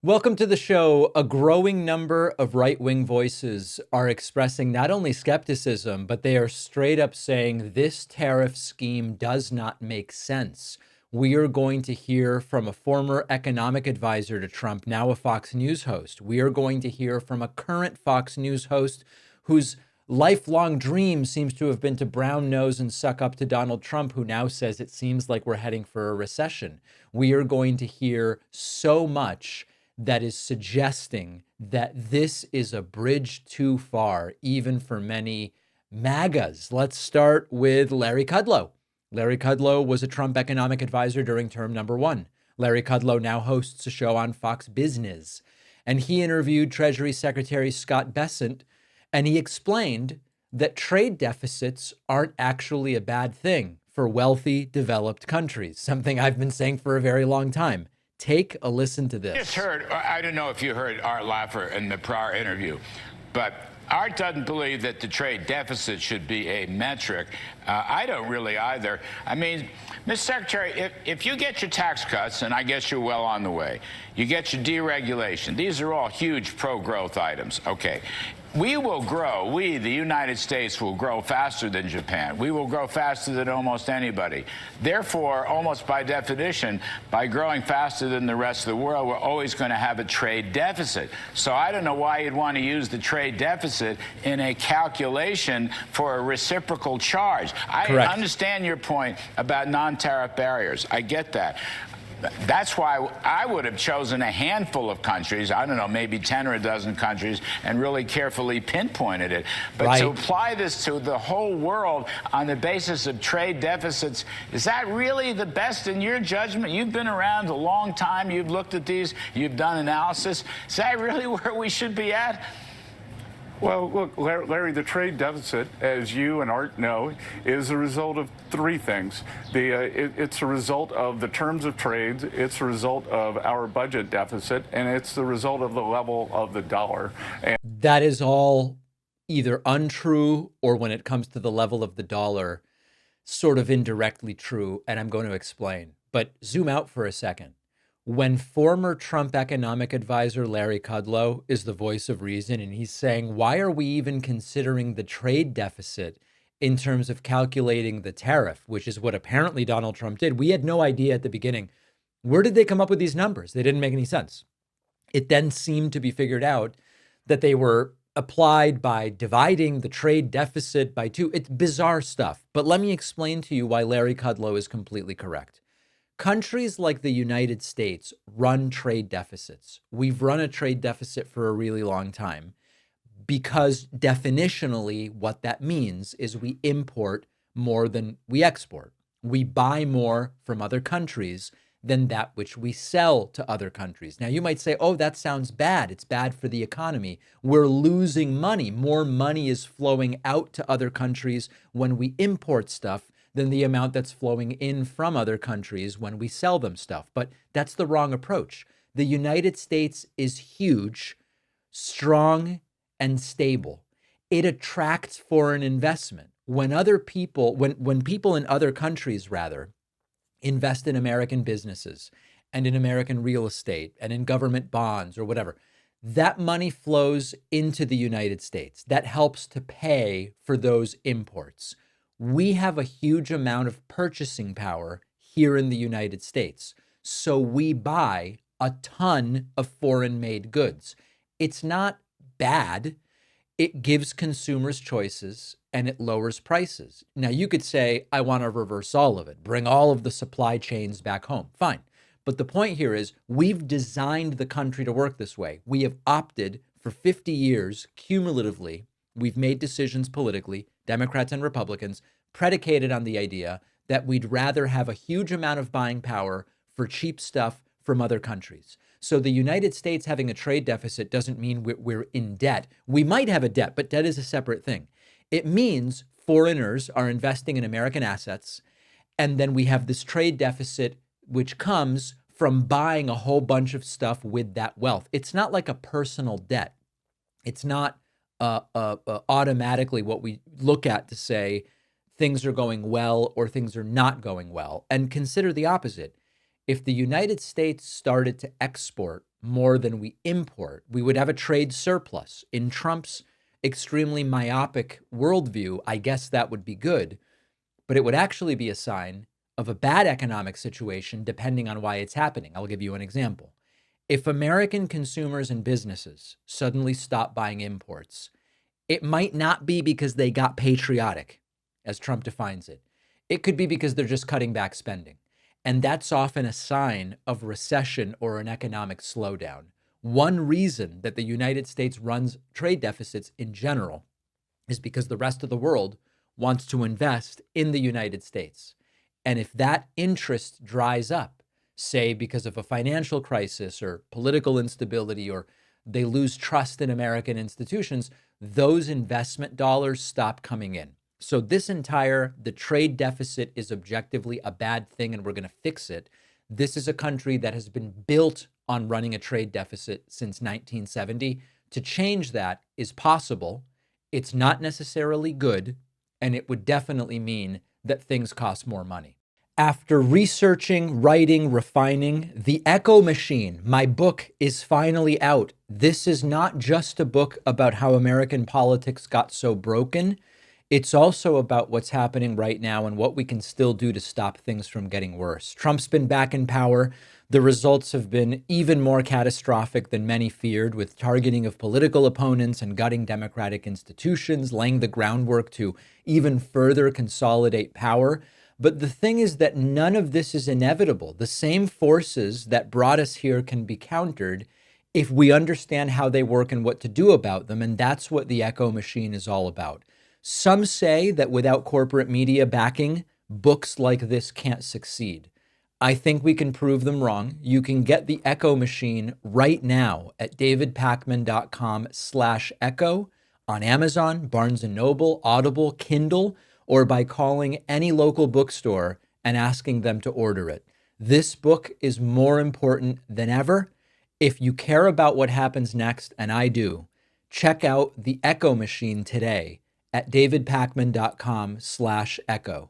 Welcome to the show. A growing number of right-wing voices are expressing not only skepticism, but they are straight up saying this tariff scheme does not make sense. We are going to hear from a former economic advisor to Trump, now a Fox News host. We are going to hear from a current Fox News host whose lifelong dream seems to have been to brown nose and suck up to Donald Trump, who now says it seems like we're heading for a recession. We are going to hear so much that is suggesting that this is a bridge too far, even for many MAGAs. Let's start with Larry Kudlow. Larry Kudlow was a Trump economic advisor during term number one. Larry Kudlow now hosts a show on Fox Business, and he interviewed Treasury Secretary Scott Bessent, and he explained that trade deficits aren't actually a bad thing for wealthy, developed countries, something I've been saying for a very long time. Take a listen to this. Just heard, I don't know if you heard Art Laffer in the prior interview, but Art doesn't believe that the trade deficit should be a metric. I don't really either. I mean, Mr. Secretary, if you get your tax cuts, and I guess you're well on the way, you get your deregulation. These are all huge pro-growth items. Okay. We will grow. We, the United States, will grow faster than Japan. We will grow faster than almost anybody. Therefore, almost by definition, by growing faster than the rest of the world, we're always going to have a trade deficit. So I don't know why you'd want to use the trade deficit in a calculation for a reciprocal charge. Correct. I understand your point about non-tariff barriers. I get that. That's why I would have chosen a handful of countries, I don't know, maybe 10 or a dozen countries, and really carefully pinpointed it. But to apply this to the whole world on the basis of trade deficits, is that really the best in your judgment? You've been around a long time. You've looked at these. You've done analysis. Is that really where we should be at? Well, look, Larry, the trade deficit, as you and Art know, is a result of three things. It's a result of the terms of trade, it's a result of our budget deficit, and it's the result of the level of the dollar. And that is all either untrue or, when it comes to the level of the dollar, sort of indirectly true, and I'm going to explain. But zoom out for a second. When former Trump economic advisor Larry Kudlow is the voice of reason, and he's saying, why are we even considering the trade deficit in terms of calculating the tariff, which is what apparently Donald Trump did? We had no idea at the beginning. Where did they come up with these numbers? They didn't make any sense. It then seemed to be figured out that they were applied by dividing the trade deficit by two. It's bizarre stuff. But let me explain to you why Larry Kudlow is completely correct. Countries like the United States run trade deficits. We've run a trade deficit for a really long time because definitionally what that means is we import more than we export. We buy more from other countries than that which we sell to other countries. Now, you might say, oh, that sounds bad. It's bad for the economy. We're losing money. More money is flowing out to other countries when we import stuff than the amount that's flowing in from other countries when we sell them stuff. But that's the wrong approach. The United States is huge, strong, and stable. It attracts foreign investment. When people in other countries, rather, invest in American businesses and in American real estate and in government bonds or whatever, that money flows into the United States. That helps to pay for those imports. We have a huge amount of purchasing power here in the United States. So we buy a ton of foreign-made goods. It's not bad. It gives consumers choices and it lowers prices. Now, you could say, I want to reverse all of it, bring all of the supply chains back home. Fine. But the point here is we've designed the country to work this way. We have opted for 50 years cumulatively. We've made decisions politically, Democrats and Republicans, predicated on the idea that we'd rather have a huge amount of buying power for cheap stuff from other countries. So the United States having a trade deficit doesn't mean we're in debt. We might have a debt, but debt is a separate thing. It means foreigners are investing in American assets, and then we have this trade deficit, which comes from buying a whole bunch of stuff with that wealth. It's not like a personal debt. It's not automatically what we look at to say things are going well or things are not going well. And consider the opposite. If the United States started to export more than we import. We would have a trade surplus. In Trump's extremely myopic worldview, I guess that would be good, but it would actually be a sign of a bad economic situation depending on why it's happening. I'll give you an example. If American consumers and businesses suddenly stop buying imports, it might not be because they got patriotic, as Trump defines it. It could be because they're just cutting back spending. And that's often a sign of recession or an economic slowdown. One reason that the United States runs trade deficits in general is because the rest of the world wants to invest in the United States. And if that interest dries up, say because of a financial crisis or political instability, or they lose trust in American institutions, those investment dollars stop coming in. So the trade deficit is objectively a bad thing and we're going to fix it. This is a country that has been built on running a trade deficit since 1970. To change that is possible. It's not necessarily good, and it would definitely mean that things cost more money. After researching, writing, refining, The Echo Machine, my book, is finally out. This is not just a book about how American politics got so broken. It's also about what's happening right now and what we can still do to stop things from getting worse. Trump's been back in power. The results have been even more catastrophic than many feared, with targeting of political opponents and gutting democratic institutions, laying the groundwork to even further consolidate power. But the thing is that none of this is inevitable. The same forces that brought us here can be countered if we understand how they work and what to do about them. And that's what The Echo Machine is all about. Some say that without corporate media backing, books like this can't succeed. I think we can prove them wrong. You can get The Echo Machine right now at davidpakman.com/echo on Amazon, Barnes & Noble, Audible, Kindle, or by calling any local bookstore and asking them to order it. This book is more important than ever. If you care about what happens next, and I do, check out The Echo Machine today at davidpakman.com/echo.